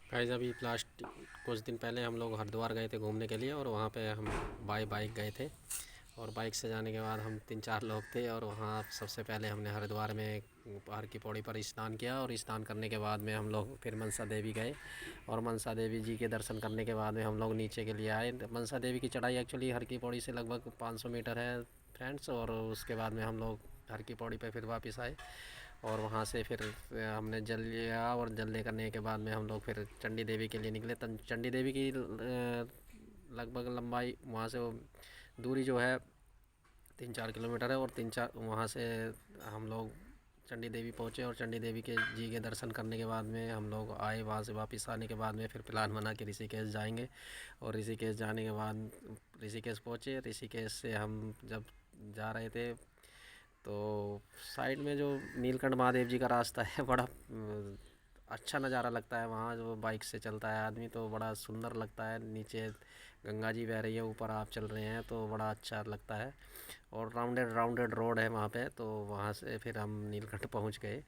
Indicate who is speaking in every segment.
Speaker 1: Guys अभी last कुछ दिन पहले हम लोग हरिद्वार गए थे घूमने के लिए, और वहाँ पे हम बाइक गए थे। और बाइक से जाने के बाद हम 3-4 लोग थे, और वहाँ सबसे पहले हमने हरिद्वार में हर की पौड़ी पर स्नान किया, और स्नान करने के बाद में हम लोग फिर मनसा देवी गए। और मनसा देवी जी के दर्शन करने के बाद में हम लोग नीचे के लिए आए। मनसा देवी की चढ़ाई एक्चुअली हर की पौड़ी से लगभग 500 मीटर है फ्रेंड्स। और उसके बाद में हम लोग हर की पौड़ी पे फिर वापस आए, और वहाँ से फिर हमने जल लिया, और जल ले करने के बाद में हम लोग फिर चंडी देवी के लिए निकले। चंडी देवी की लगभग लंबाई वहाँ से दूरी जो है 3-4 किलोमीटर है। और 3-4 वहाँ से हम लोग चंडी देवी पहुँचे, और चंडी देवी के जी के दर्शन करने के बाद में हम लोग आए। वहाँ से वापस आने के बाद में फिर प्लान बना के ऋषिकेश जाएंगे। और ऋषिकेश जाने के बाद ऋषिकेश पहुँचे। ऋषिकेश से हम जब जा रहे थे तो साइड में जो नीलकंठ महादेव जी का रास्ता है, बड़ा अच्छा नज़ारा लगता है। वहाँ जो बाइक से चलता है आदमी तो बड़ा सुंदर लगता है। नीचे गंगा जी बह रही है, ऊपर आप चल रहे हैं तो बड़ा अच्छा लगता है। और राउंडेड राउंडेड रोड है वहाँ पे। तो वहाँ से फिर हम नीलकंठ पहुँच गए,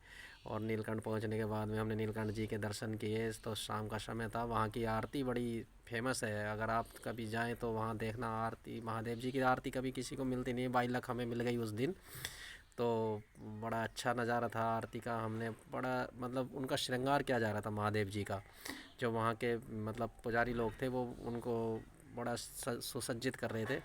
Speaker 1: और नीलकंठ पहुँचने के बाद में हमने नीलकंठ जी के दर्शन किए। तो शाम का समय था। वहाँ की आरती बड़ी फेमस है, अगर आप कभी जाएं तो वहाँ देखना। आरती महादेव जी की आरती कभी किसी को मिलती नहीं है, 22 लाख हमें मिल गई उस दिन। तो बड़ा अच्छा नज़ारा था आरती का। हमने बड़ा मतलब उनका श्रृंगार किया जा रहा था महादेव जी का। जो वहाँ के मतलब पुजारी लोग थे वो उनको बड़ा सुसज्जित कर रहे थे।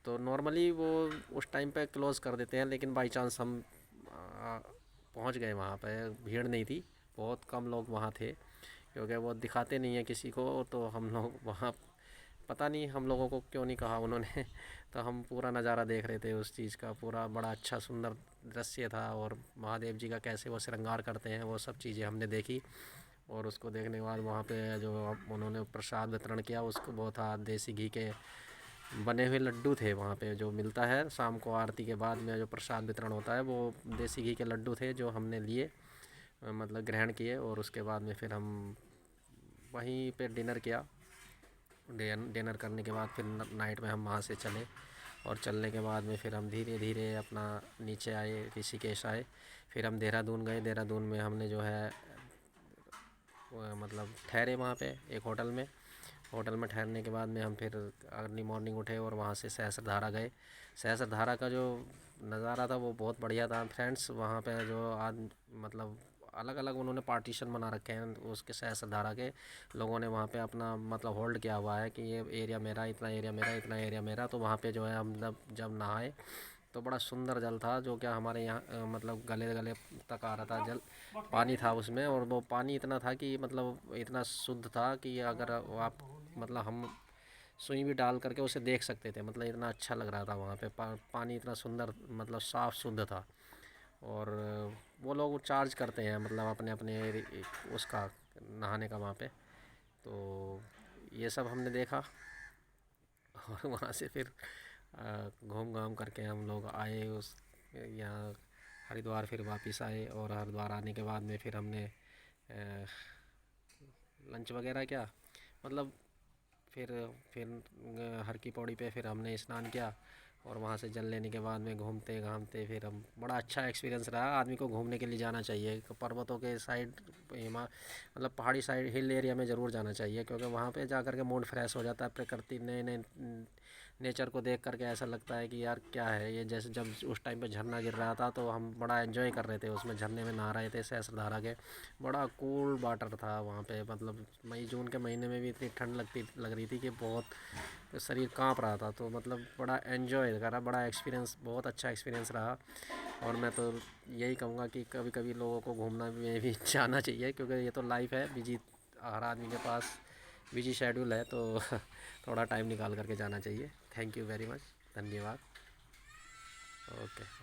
Speaker 1: तो नॉर्मली वो उस टाइम पे क्लोज़ कर देते हैं, लेकिन बाई चांस हम पहुँच गए वहाँ पे। भीड़ नहीं थी, बहुत कम लोग वहाँ थे, क्योंकि वो दिखाते नहीं हैं किसी को। तो हम लोग वहाँ पता नहीं हम लोगों को क्यों नहीं कहा उन्होंने। तो हम पूरा नज़ारा देख रहे थे उस चीज़ का। पूरा बड़ा अच्छा सुंदर दृश्य था, और महादेव जी का कैसे वो श्रृंगार करते हैं वो सब चीज़ें हमने देखी। और उसको देखने के बाद वहाँ पे जो उन्होंने प्रसाद वितरण किया, उसको वो था देसी घी के बने हुए लड्डू थे वहाँ पे जो मिलता है शाम को आरती के बाद में। जो प्रसाद वितरण होता है वो देसी घी के लड्डू थे जो हमने लिए, मतलब ग्रहण किए। और उसके बाद में फिर हम वहीं पे डिनर किया। डिनर करने के बाद फिर नाइट में हम वहाँ से चले। और चलने के बाद में फिर हम धीरे धीरे अपना नीचे आए, ऋषिकेश आए। फिर हम देहरादून गए। देहरादून में हमने जो है मतलब ठहरे वहाँ पे एक होटल में। होटल में ठहरने के बाद में हम फिर अर्ली मॉर्निंग उठे, और वहाँ से सहस्त्रधारा गए। सहस्त्रधारा का जो नज़ारा था वो बहुत बढ़िया था फ्रेंड्स। वहाँ पे जो आज मतलब अलग अलग उन्होंने पार्टीशन बना रखे हैं उसके सहस्त्रधारा के लोगों ने। वहाँ पे अपना मतलब होल्ड किया हुआ है कि ये एरिया मेरा, इतना एरिया मेरा, इतना एरिया मेरा। तो वहाँ पे जो है हम जब नहाए तो बड़ा सुंदर जल था, जो क्या हमारे यहाँ मतलब गले गले तक आ रहा था जल। पानी था उसमें, और वो पानी इतना था कि मतलब इतना शुद्ध था कि अगर आप मतलब हम सुई भी डाल करके उसे देख सकते थे। मतलब इतना अच्छा लग रहा था वहाँ पे। पानी इतना सुंदर मतलब साफ़ शुद्ध था। और वो लोग चार्ज करते हैं मतलब अपने अपने उसका नहाने का वहाँ पे। तो ये सब हमने देखा। और वहाँ से फिर घूम घाम करके हम लोग आए उस यहाँ हरिद्वार। फिर वापस आए, और हरिद्वार आने के बाद में फिर हमने लंच वगैरह किया। मतलब फिर हर की पौड़ी पे फिर हमने स्नान किया। और वहाँ से जल लेने के बाद में घूमते घामते फिर हम बड़ा अच्छा एक्सपीरियंस रहा। आदमी को घूमने के लिए जाना चाहिए पर्वतों के साइड, मतलब पहाड़ी साइड हिल एरिया में ज़रूर जाना चाहिए, क्योंकि वहाँ पे जा कर के मूड फ्रेश हो जाता है। प्रकृति नए नए नेचर को देख करके ऐसा लगता है कि यार क्या है ये। जैसे जब उस टाइम पे झरना गिर रहा था तो हम बड़ा एंजॉय कर रहे थे उसमें, झरने में नहा रहे थे सहस्त्रधारा के। बड़ा कूल वाटर था वहाँ पे। मतलब मई जून के महीने में भी इतनी ठंड लग रही थी कि बहुत शरीर कांप रहा था। तो मतलब बड़ा एंजॉय करा, बड़ा एक्सपीरियंस, बहुत अच्छा एक्सपीरियंस रहा। और मैं तो यही कहूँगा कि कभी कभी लोगों को घूमना में भी जाना चाहिए, क्योंकि ये तो लाइफ है बिजी, हर आदमी के पास बिजी शेड्यूल है। तो थोड़ा टाइम निकाल करके जाना चाहिए। थैंक यू वेरी मच, धन्यवाद। ओके।